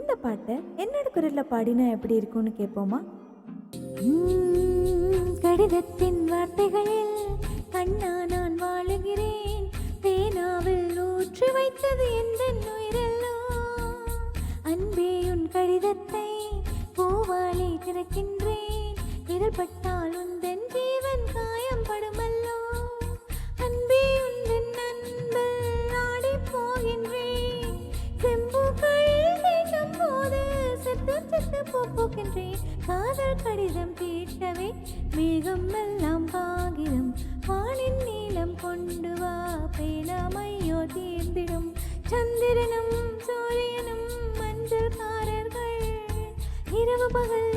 இந்த பாட்டை என்னோட குரலில் பாடினா எப்படி இருக்கும்னு கேட்போமா? கடிதத்தின் வார்த்தைகளில் கண்ணா நான் வாழுகிறேன், பேனாவில் ஊற்றி வைத்தது எந்த உயிரல்லோ, அன்பே உன் கடிதத்தை பூவாலே திறக்கின்றேன், விரல் பட்டால் உந்தன் ஜீவன் காயம் படுமல்லோ, அன்பே உந்தன் அன்பில் ஆடி போகின்றேன், செம்பூக்கள் தேடும் போது செத்து செத்து போகின்றேன், காதல் கடிதம் தீட்டவே மேகம் எல்லாம் காகிதம், வானின் நீளம் கொண்டு வா பேனாமையோ தீர்ந்திடும், சந்திரனும் சூரியனும் மஞ்சள்காரர்கள் இரவு பகல்